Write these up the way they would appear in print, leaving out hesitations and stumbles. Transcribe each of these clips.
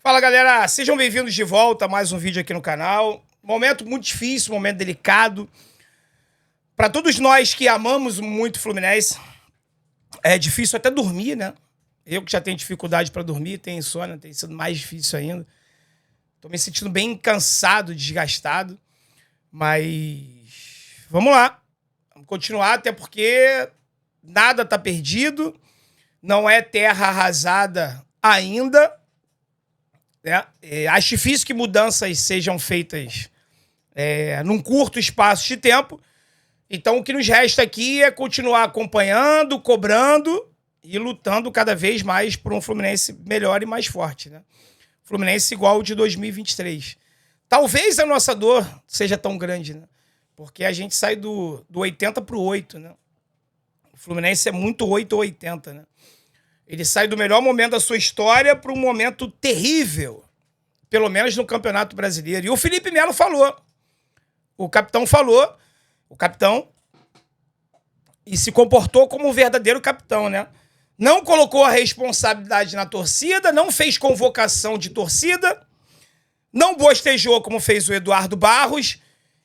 Fala, galera, sejam bem-vindos de volta a mais um vídeo aqui no canal. Momento muito difícil, momento delicado. Para todos nós que amamos muito o Fluminense, é difícil até dormir, né? Eu que já tenho dificuldade para dormir, tenho insônia, tem sido mais difícil ainda. Tô me sentindo bem cansado, desgastado, mas vamos lá. Vamos continuar, até porque nada tá perdido, não é terra arrasada ainda. Acho difícil que mudanças sejam feitas num curto espaço de tempo. Então, o que nos resta aqui é continuar acompanhando, cobrando e lutando cada vez mais por um Fluminense melhor e mais forte, né? Fluminense igual ao de 2023. Talvez a nossa dor seja tão grande, né? Porque a gente sai do 80 para o 8, né? O Fluminense é muito 8 ou 80, né? Ele sai do melhor momento da sua história para um momento terrível, pelo menos no Campeonato Brasileiro. E o Felipe Melo falou. O capitão falou. O capitão. E se comportou como um verdadeiro capitão, né? Não colocou a responsabilidade na torcida, não fez convocação de torcida, não bostejou como fez o Eduardo Barros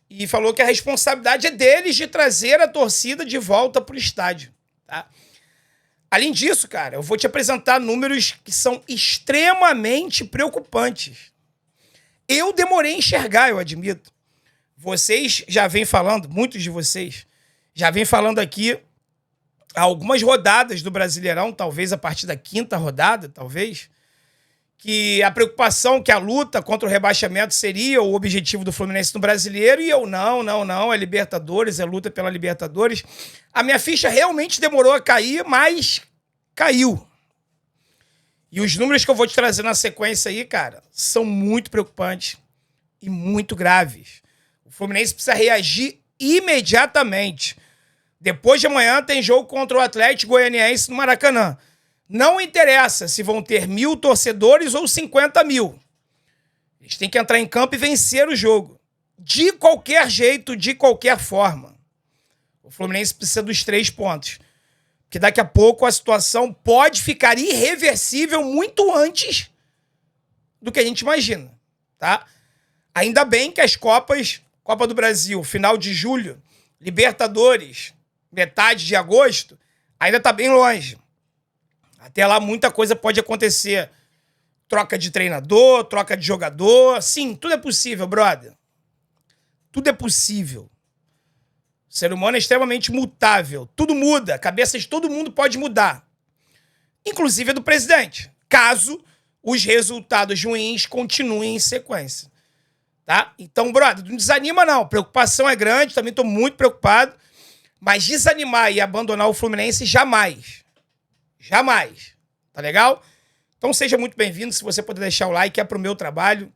e falou que a responsabilidade é deles de trazer a torcida de volta para o estádio, tá? Além disso, cara, eu vou te apresentar números que são extremamente preocupantes. Eu demorei a enxergar, eu admito. Vocês já vêm falando, muitos de vocês, já vêm falando aqui há algumas rodadas do Brasileirão, talvez a partir da quinta rodada, talvez, que a preocupação, que a luta contra o rebaixamento seria o objetivo do Fluminense no Brasileiro, e eu não, é Libertadores, é luta pela Libertadores. A minha ficha realmente demorou a cair, mas caiu. E os números que eu vou te trazer na sequência aí, cara, são muito preocupantes e muito graves. O Fluminense precisa reagir imediatamente. Depois de amanhã tem jogo contra o Atlético Goianiense no Maracanã. Não interessa se vão ter 1.000 torcedores ou 50 mil. Eles têm que entrar em campo e vencer o jogo. De qualquer jeito, de qualquer forma. O Fluminense precisa dos 3 pontos. Porque daqui a pouco a situação pode ficar irreversível muito antes do que a gente imagina, tá? Ainda bem que as Copas, Copa do Brasil, final de julho, Libertadores, metade de agosto, ainda tá bem longe. Até lá muita coisa pode acontecer. Troca de treinador, troca de jogador. Sim, tudo é possível, brother. Tudo é possível. O ser humano é extremamente mutável. Tudo muda. A cabeça de todo mundo pode mudar. Inclusive a do presidente. Caso os resultados ruins continuem em sequência. Tá? Então, brother, não desanima não. A preocupação é grande. Também estou muito preocupado. Mas desanimar e abandonar o Fluminense jamais. Jamais. Tá legal? Então seja muito bem-vindo. Se você puder deixar o like, é pro meu trabalho.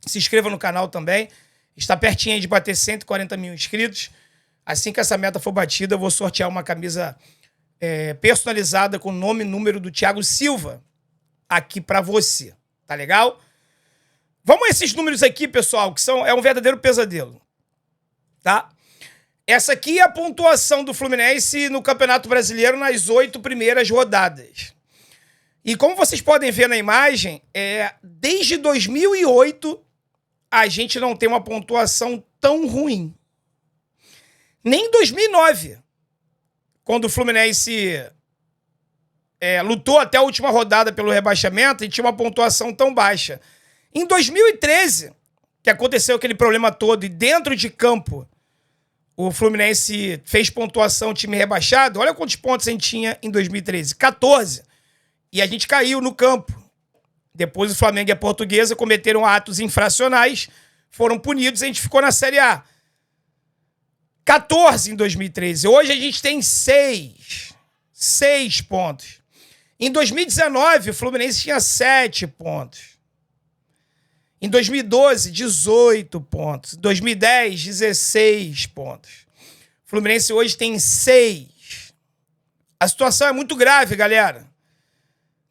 Se inscreva no canal também. Está pertinho aí de bater 140 mil inscritos. Assim que essa meta for batida, eu vou sortear uma camisa personalizada com o nome e número do Thiago Silva aqui pra você. Tá legal? Vamos a esses números aqui, pessoal, que é um verdadeiro pesadelo. Tá? Essa aqui é a pontuação do Fluminense no Campeonato Brasileiro nas 8 primeiras rodadas. E como vocês podem ver na imagem, desde 2008 a gente não tem uma pontuação tão ruim. Nem em 2009, quando o Fluminense lutou até a última rodada pelo rebaixamento e tinha uma pontuação tão baixa. Em 2013, que aconteceu aquele problema todo e dentro de campo o Fluminense fez pontuação, time rebaixado. Olha quantos pontos a gente tinha em 2013. 14. E a gente caiu no campo. Depois o Flamengo e a Portuguesa cometeram atos infracionais, foram punidos e a gente ficou na Série A. 14 em 2013. Hoje a gente tem 6. 6 pontos. Em 2019, o Fluminense tinha 7 pontos. Em 2012, 18 pontos. Em 2010, 16 pontos. O Fluminense hoje tem 6. A situação é muito grave, galera.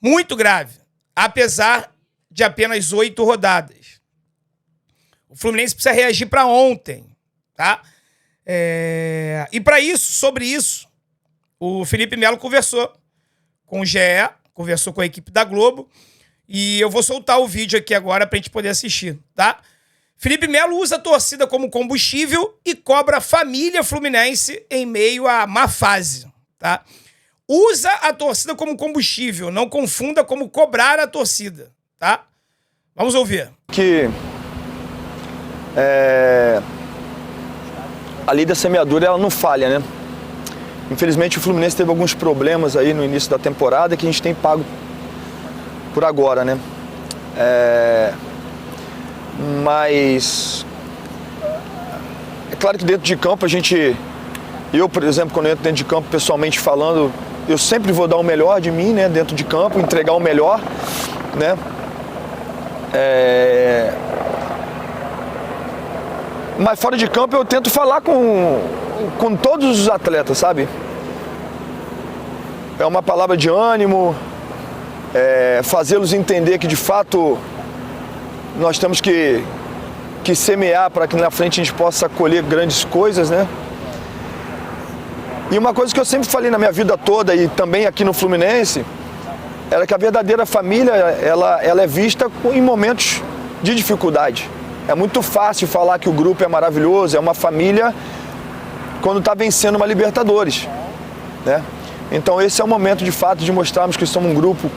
Muito grave. Apesar de apenas 8 rodadas. O Fluminense precisa reagir para ontem, tá? E para isso, sobre isso, o Felipe Melo conversou com o GE, conversou com a equipe da Globo E eu vou soltar o vídeo aqui agora pra gente poder assistir, tá? Felipe Melo usa a torcida como combustível e cobra a família fluminense em meio à má fase, tá? Usa a torcida como combustível, não confunda como cobrar a torcida, tá? Vamos ouvir. Que a lei da semeadura, ela não falha, né? Infelizmente o Fluminense teve alguns problemas aí no início da temporada que a gente tem pago por agora, né? Mas é claro que dentro de campo eu, por exemplo, quando eu entro dentro de campo pessoalmente falando, eu sempre vou dar o melhor de mim, né? Dentro de campo, entregar o melhor, né? Mas fora de campo eu tento falar com todos os atletas, sabe? É uma palavra de ânimo, fazê-los entender que de fato nós temos que semear para que na frente a gente possa colher grandes coisas, né? E uma coisa que eu sempre falei na minha vida toda e também aqui no Fluminense era que a verdadeira família, ela é vista em momentos de dificuldade. É muito fácil falar que o grupo é maravilhoso, é uma família quando está vencendo uma Libertadores, né? Então esse é o momento de fato de mostrarmos que somos um grupo,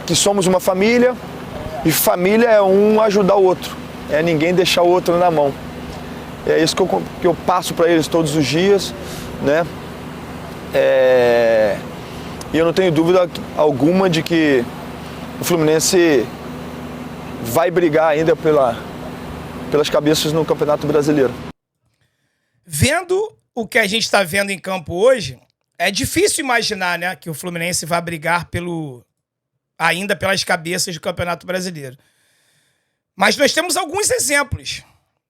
que somos uma família, e família é um ajudar o outro, é ninguém deixar o outro na mão. É isso que eu passo para eles todos os dias, né? E eu não tenho dúvida alguma de que o Fluminense vai brigar ainda pelas cabeças no Campeonato Brasileiro. Vendo o que a gente está vendo em campo hoje, é difícil imaginar, né, que o Fluminense vai brigar ainda pelas cabeças do Campeonato Brasileiro. Mas nós temos alguns exemplos,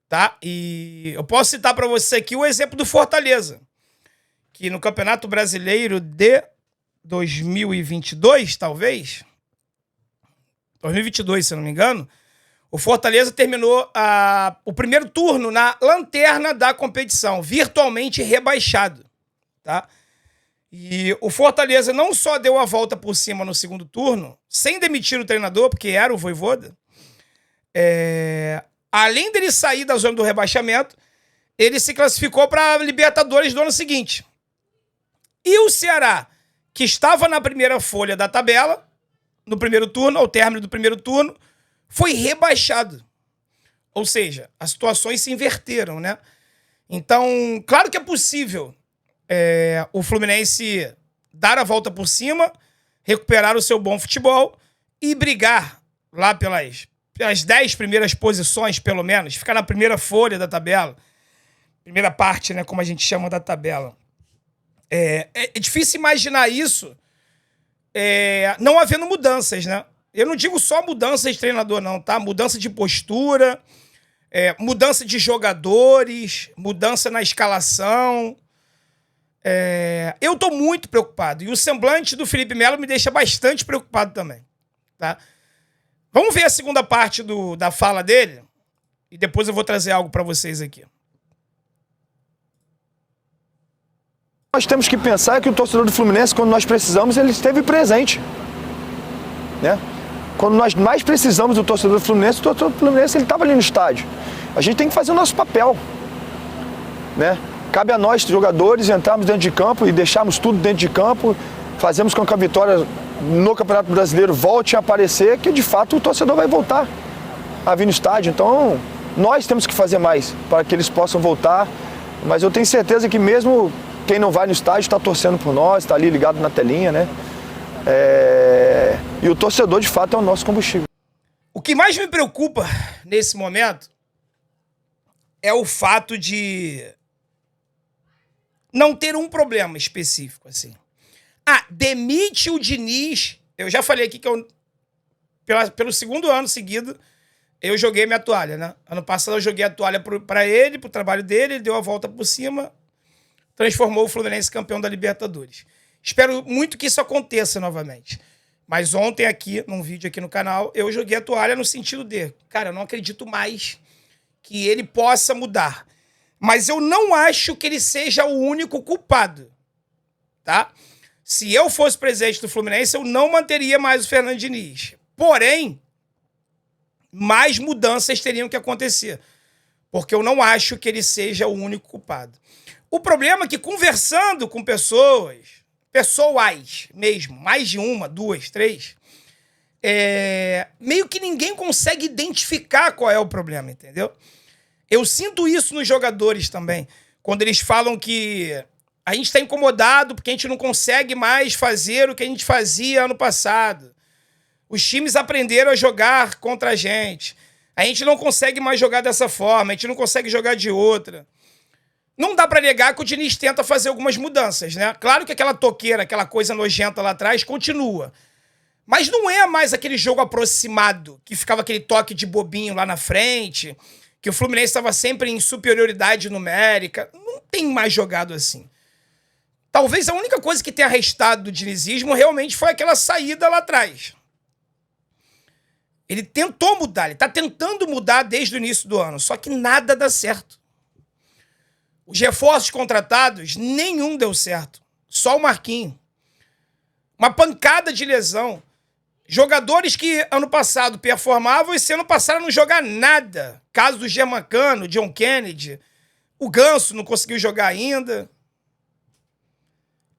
tá? E eu posso citar para você aqui o exemplo do Fortaleza, que no Campeonato Brasileiro de 2022, talvez, 2022, se eu não me engano, o Fortaleza terminou o primeiro turno na lanterna da competição, virtualmente rebaixado, tá? E o Fortaleza não só deu a volta por cima no segundo turno, sem demitir o treinador, porque era o Vojvoda, além dele sair da zona do rebaixamento, ele se classificou para a Libertadores do ano seguinte. E o Ceará, que estava na primeira folha da tabela, no primeiro turno, ao término do primeiro turno, foi rebaixado. Ou seja, as situações se inverteram, né? Então, claro que é possível o Fluminense dar a volta por cima, recuperar o seu bom futebol e brigar lá pelas 10 primeiras posições, pelo menos, ficar na primeira folha da tabela, primeira parte, né, como a gente chama da tabela. É difícil imaginar isso não havendo mudanças, né? Eu não digo só mudança de treinador, não, tá? Mudança de postura, mudança de jogadores, mudança na escalação. Eu tô muito preocupado. E o semblante do Felipe Melo me deixa bastante preocupado também, tá? Vamos ver a segunda parte da fala dele e depois eu vou trazer algo para vocês aqui. Nós temos que pensar que o torcedor do Fluminense, quando nós precisamos, ele esteve presente, né? Quando nós mais precisamos do torcedor do Fluminense, o torcedor do Fluminense ele estava ali no estádio. A gente tem que fazer o nosso papel, né? Cabe a nós, jogadores, entrarmos dentro de campo e deixarmos tudo dentro de campo, fazemos com que a vitória no Campeonato Brasileiro volte a aparecer, que de fato o torcedor vai voltar a vir no estádio. Então, nós temos que fazer mais para que eles possam voltar, mas eu tenho certeza que mesmo quem não vai no estádio está torcendo por nós, está ali ligado na telinha, né? E o torcedor, de fato, é o nosso combustível. O que mais me preocupa nesse momento é o fato de não ter um problema específico, assim. Demite o Diniz. Eu já falei aqui que pelo segundo ano seguido, eu joguei minha toalha, né? Ano passado eu joguei a toalha para ele, pro trabalho dele, ele deu a volta por cima, transformou o Fluminense campeão da Libertadores. Espero muito que isso aconteça novamente. Mas ontem aqui, num vídeo aqui no canal, eu joguei a toalha no sentido de, cara, eu não acredito mais que ele possa mudar. Mas eu não acho que ele seja o único culpado, tá? Se eu fosse presidente do Fluminense, eu não manteria mais o Fernando Diniz. Porém, mais mudanças teriam que acontecer. Porque eu não acho que ele seja o único culpado. O problema é que, conversando com pessoas mesmo, mais de uma, duas, três, meio que ninguém consegue identificar qual é o problema, entendeu? Eu sinto isso nos jogadores também, quando eles falam que a gente está incomodado porque a gente não consegue mais fazer o que a gente fazia ano passado. Os times aprenderam a jogar contra a gente. A gente não consegue mais jogar dessa forma, a gente não consegue jogar de outra. Não dá para negar que o Diniz tenta fazer algumas mudanças, né? Claro que aquela toqueira, aquela coisa nojenta lá atrás continua. Mas não é mais aquele jogo aproximado, que ficava aquele toque de bobinho lá na frente, que o Fluminense estava sempre em superioridade numérica. Não tem mais jogado assim. Talvez a única coisa que tenha restado do dinizismo realmente foi aquela saída lá atrás. Ele tentou mudar, ele está tentando mudar desde o início do ano, só que nada dá certo. Os reforços contratados, nenhum deu certo. Só o Marquinhos. Uma pancada de lesão. Jogadores que ano passado performavam e esse ano passaram a não jogar nada. Caso do Germancano, John Kennedy. O Ganso não conseguiu jogar ainda.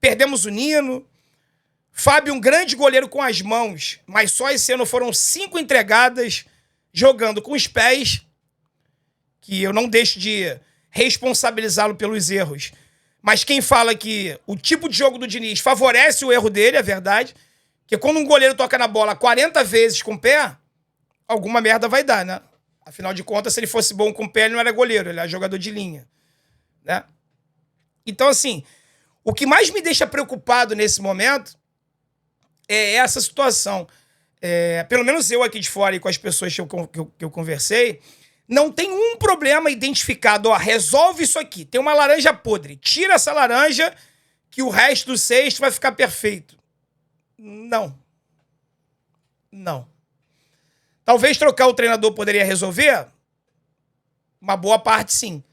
Perdemos o Nino. Fábio, um grande goleiro com as mãos, mas só esse ano foram 5 entregadas jogando com os pés, que eu não deixo de responsabilizá-lo pelos erros. Mas quem fala que o tipo de jogo do Diniz favorece o erro dele, é verdade, que quando um goleiro toca na bola 40 vezes com o pé, alguma merda vai dar, né? Afinal de contas, se ele fosse bom com o pé, ele não era goleiro, ele era jogador de linha, né? Então, assim, o que mais me deixa preocupado nesse momento é essa situação. Pelo menos eu aqui de fora e com as pessoas que eu conversei, não tem um problema identificado. Ó, resolve isso aqui. Tem uma laranja podre. Tira essa laranja que o resto do cesto vai ficar perfeito. Não. Não. Talvez trocar o treinador poderia resolver? Uma boa parte, sim.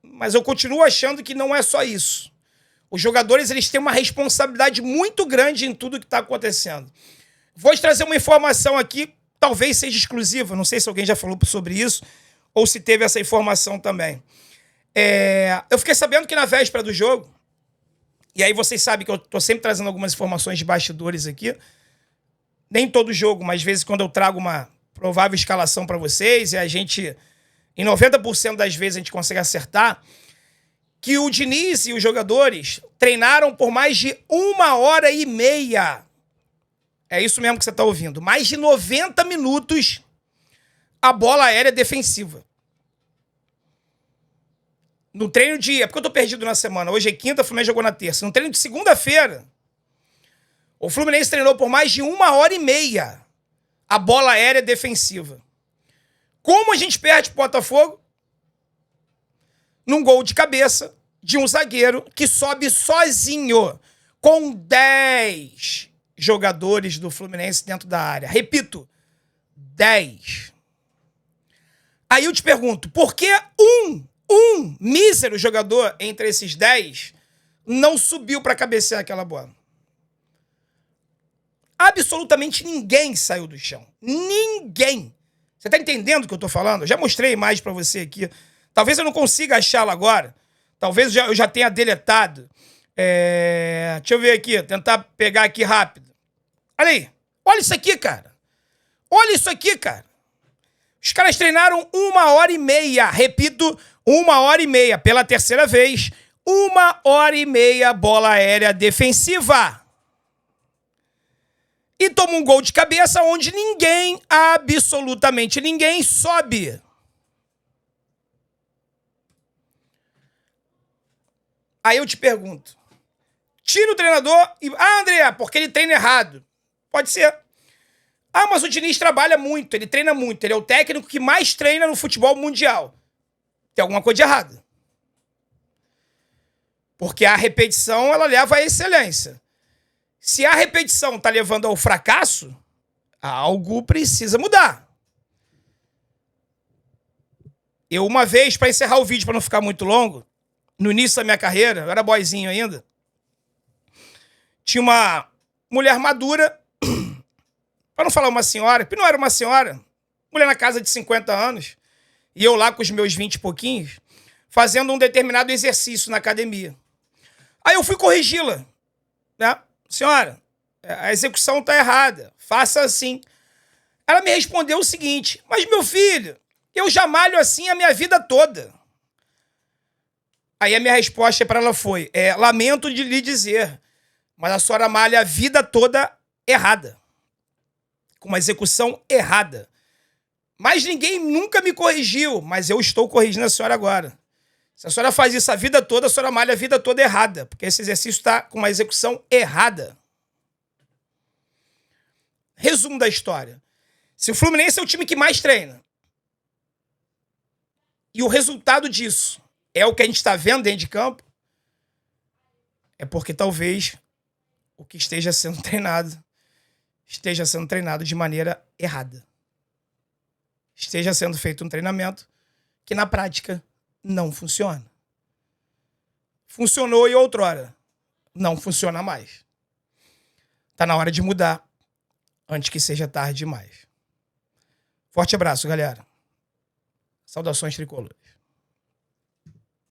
Mas eu continuo achando que não é só isso. Os jogadores, eles têm uma responsabilidade muito grande em tudo que está acontecendo. Vou te trazer uma informação aqui, talvez seja exclusiva, não sei se alguém já falou sobre isso, ou se teve essa informação também. Eu fiquei sabendo que na véspera do jogo, e aí vocês sabem que eu estou sempre trazendo algumas informações de bastidores aqui, nem todo jogo, mas às vezes quando eu trago uma provável escalação para vocês, e a gente, em 90% das vezes a gente consegue acertar, que o Diniz e os jogadores treinaram por mais de 1h30. É isso mesmo que você está ouvindo. Mais de 90 minutos a bola aérea defensiva. No treino de... porque eu estou perdido na semana. Hoje é quinta, o Fluminense jogou na terça. No treino de segunda-feira, o Fluminense treinou por mais de 1h30 a bola aérea defensiva. Como a gente perde pro Botafogo? Num gol de cabeça de um zagueiro que sobe sozinho com 10 jogadores do Fluminense dentro da área. Repito, 10. Aí eu te pergunto, por que um mísero jogador entre esses 10 não subiu para cabecear aquela bola? Absolutamente ninguém saiu do chão. Ninguém. Você tá entendendo o que eu tô falando? Eu já mostrei a imagem para você aqui. Talvez eu não consiga achá-la agora. Talvez eu já tenha deletado. Deixa eu ver aqui. Tentar pegar aqui rápido. Olha aí. Olha isso aqui, cara. Olha isso aqui, cara. Os caras treinaram 1h30. Repito, 1h30. Pela terceira vez. 1h30 bola aérea defensiva. E toma um gol de cabeça onde ninguém, absolutamente ninguém, sobe. Aí eu te pergunto, tira o treinador e... André, porque ele treina errado. Pode ser. Mas o Diniz trabalha muito, ele treina muito. Ele é o técnico que mais treina no futebol mundial. Tem alguma coisa de errado. Porque a repetição, ela leva à excelência. Se a repetição está levando ao fracasso, algo precisa mudar. Eu, uma vez, para encerrar o vídeo, para não ficar muito longo, no início da minha carreira, eu era boyzinho ainda, tinha uma mulher madura, para não falar uma senhora, que não era uma senhora, mulher na casa de 50 anos, e eu lá com os meus 20 e pouquinhos, fazendo um determinado exercício na academia. Aí eu fui corrigi-la, né? Senhora, a execução está errada, faça assim. Ela me respondeu o seguinte: mas meu filho, eu já malho assim a minha vida toda. Aí a minha resposta para ela foi: lamento de lhe dizer, mas a senhora malha a vida toda errada, com uma execução errada. Mas ninguém nunca me corrigiu, mas eu estou corrigindo a senhora agora. Se a senhora faz isso a vida toda, a senhora malha a vida toda errada, porque esse exercício está com uma execução errada. Resumo da história. Se o Fluminense é o time que mais treina, e o resultado disso é o que a gente está vendo dentro de campo, é porque talvez o que esteja sendo treinado de maneira errada. Esteja sendo feito um treinamento que na prática não funciona. Funcionou e outrora não funciona mais. Tá na hora de mudar antes que seja tarde demais. Forte abraço, galera. Saudações tricolores.